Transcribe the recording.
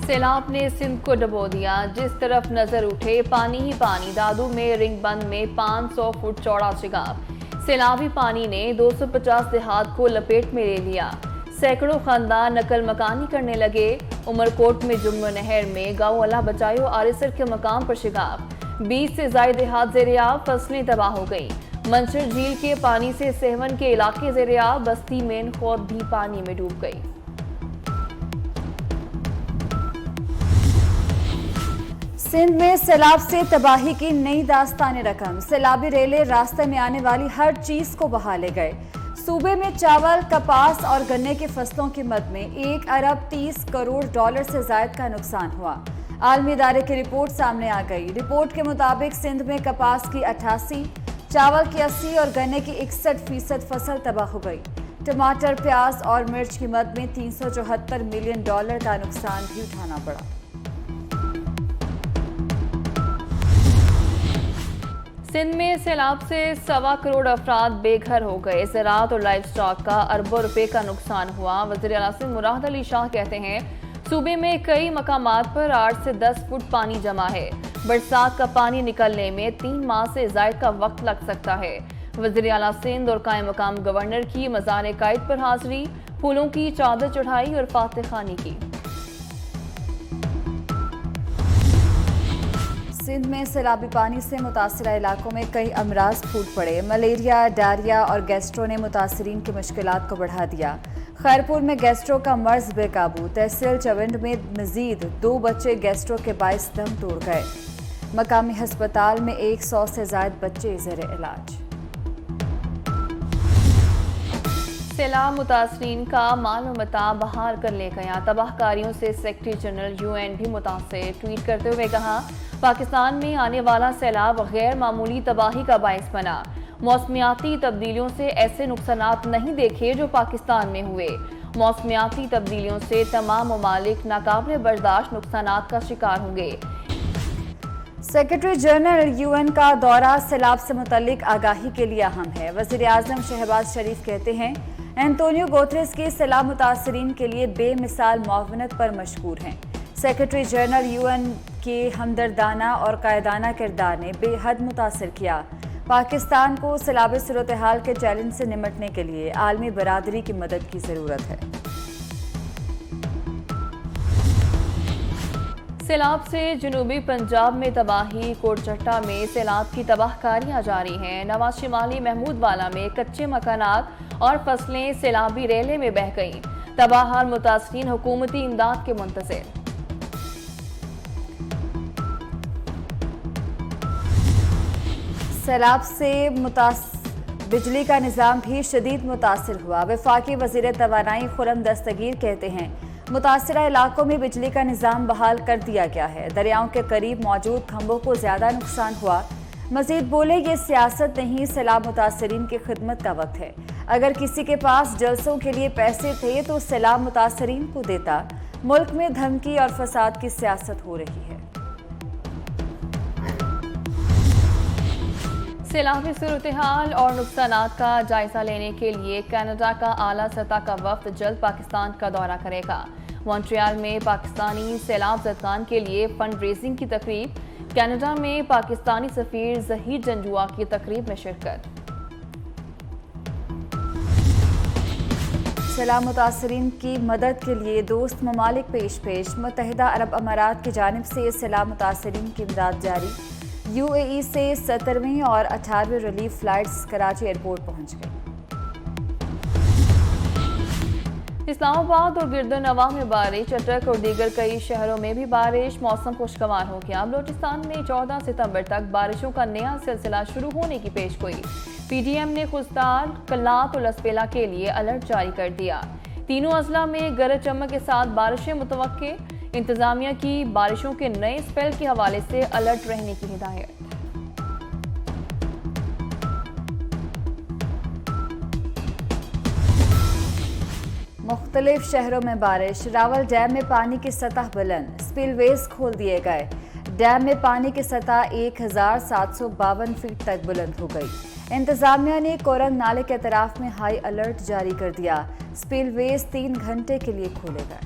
سیلاب نے سندھ کو ڈبو دیا، جس طرف نظر اٹھے پانی ہی پانی۔ دادو میں رنگ بند میں 500 فٹ چوڑا شگاف۔ سیلابی پانی نے 250 دیہات کو لپیٹ میں لے لیا۔ سینکڑوں خاندان نقل مکانی کرنے لگے۔ عمرکوٹ میں جموں نہر میں گاؤں اللہ بچائیو آریسر کے مقام پر شگاف۔ 20 سے زائد دیہات زیریاب، فصلیں تباہ ہو گئی۔ منچر جھیل کے پانی سے سہون کے علاقے زیریاب، بستی مین خود بھی پانی میں ڈوب گئی۔ سندھ میں سیلاب سے تباہی کی نئی داستان رقم۔ سیلابی ریلے راستے میں آنے والی ہر چیز کو بہا لے گئے۔ صوبے میں چاول، کپاس اور گنے کی فصلوں کی مد میں 1 ارب 30 کروڑ ڈالر سے زائد کا نقصان ہوا۔ عالمی ادارے کی رپورٹ سامنے آ گئی۔ رپورٹ کے مطابق سندھ میں کپاس کی 88، چاول کی 80 اور گنے کی 61% فصل تباہ ہو گئی۔ ٹماٹر، پیاز اور مرچ کی مد میں 374 ملین ڈالر کا نقصان بھی اٹھانا پڑا۔ سندھ میں سیلاب سے 1.25 کروڑ افراد بے گھر ہو گئے۔ زراعت اور لائف سٹاک کا اربوں روپے کا نقصان ہوا۔ وزیر اعلیٰ مراد علی شاہ کہتے ہیں صوبے میں کئی مقامات پر 8 سے 10 فٹ پانی جمع ہے۔ برسات کا پانی نکلنے میں 3 ماہ سے زائد کا وقت لگ سکتا ہے۔ وزیر اعلیٰ سندھ اور قائم مقام گورنر کی مزار قائد پر حاضری، پھولوں کی چادر چڑھائی اور فاتح خوانی کی۔ سندھ میں سیلابی پانی سے متاثرہ علاقوں میں کئی امراض پھوٹ پڑے۔ ملیریا، ڈائریا اور گیسٹرو نے متاثرین کی مشکلات کو بڑھا دیا۔ خیرپور میں گیسٹرو کا مرض بے قابو۔ تحصیل چونڈ میں مزید 2 بچے گیسٹرو کے باعث دم توڑ گئے۔ مقامی ہسپتال میں 100 سے زائد بچے زیر علاج۔ سیلاب متاثرین کا مال و متاع بحال کر لے گیا۔ تباہ کاریوں سے سیکرٹری جنرل UN بھی متاثر۔ ٹویٹ کرتے ہوئے کہا پاکستان میں آنے والا سیلاب غیر معمولی تباہی کا باعث بنا۔ موسمیاتی تبدیلیوں سے ایسے نقصانات نہیں دیکھے جو پاکستان میں ہوئے۔ موسمیاتی تبدیلیوں سے تمام ممالک ناقابل برداشت نقصانات کا شکار ہوں گے۔ سیکرٹری جنرل UN کا دورہ سیلاب سے متعلق آگاہی کے لیے اہم ہے۔ وزیر اعظم شہباز شریف کہتے ہیں اینٹونیو گوتریس کی سیلاب متاثرین کے لیے بے مثال معاونت پر مشکور ہیں۔ سیکرٹری جنرل UN کے ہمدردانہ اور قائدانہ کردار نے بے حد متاثر کیا۔ پاکستان کو سیلابی صورتحال کے چیلنج سے نمٹنے کے لیے عالمی برادری کی مدد کی ضرورت ہے۔ سیلاب سے جنوبی پنجاب میں تباہی۔ کوٹ چٹا میں سیلاب کی تباہ کاریاں جاری ہیں۔ نواز شمالی محمود والا میں کچے مکانات اور فصلیں سیلابی ریلے میں بہہ گئیں۔ تباہ حال متاثرین حکومتی امداد کے منتظر۔ سیلاب سے بجلی کا نظام بھی شدید متاثر ہوا۔ وفاقی وزیر توانائی خرم دستگیر کہتے ہیں متاثرہ علاقوں میں بجلی کا نظام بحال کر دیا گیا ہے۔ دریاؤں کے قریب موجود کھمبوں کو زیادہ نقصان ہوا۔ مزید بولے یہ سیاست نہیں، سیلاب متاثرین کی خدمت کا وقت ہے۔ اگر کسی کے پاس جلسوں کے لیے پیسے تھے تو سیلاب متاثرین کو دیتا۔ ملک میں دھمکی اور فساد کی سیاست ہو رہی ہے۔ سیلابی صورتحال اور نقصانات کا جائزہ لینے کے لیے کینیڈا کا اعلیٰ سطح کا وفد جلد پاکستان کا دورہ کرے گا۔ مونٹریال میں پاکستانی سیلاب زدگان کے لیے فنڈ ریزنگ کی تقریب۔ کینیڈا میں پاکستانی سفیر ظہیر جنجوعہ کی تقریب میں شرکت۔ سیلاب متاثرین کی مدد کے لیے دوست ممالک پیش۔ متحدہ عرب امارات کی جانب سے سیلاب متاثرین کی امداد جاری۔ UAE سے 17ویں اور 18ویں ریلیف فلائٹس کراچی ایئرپورٹ پہنچ گئی۔ اسلام آباد اور گردنواہ میں بارش، چٹک اور دیگر کئی شہروں میں بھی بارش۔ موسم خوشگوار ہو گیا۔ بلوچستان میں 14 ستمبر تک بارشوں کا نیا سلسلہ شروع ہونے کی پیشگوئی۔ PDM نے خضدار، کلات اور لسپیلا کے لیے الرٹ جاری کر دیا۔ تینوں اضلاع میں گرج چمک کے ساتھ بارشیں متوقع۔ انتظامیہ کی بارشوں کے نئے اسپیل کے حوالے سے الرٹ رہنے کی ہدایت۔ مختلف شہروں میں بارش۔ راول ڈیم میں پانی کی سطح بلند، سپل ویز کھول دیے گئے۔ ڈیم میں پانی کی سطح 1752 فٹ تک بلند ہو گئی۔ انتظامیہ نے کورنگ نالے کے اطراف میں ہائی الرٹ جاری کر دیا۔ سپل ویز 3 گھنٹے کے لیے کھولے گئے۔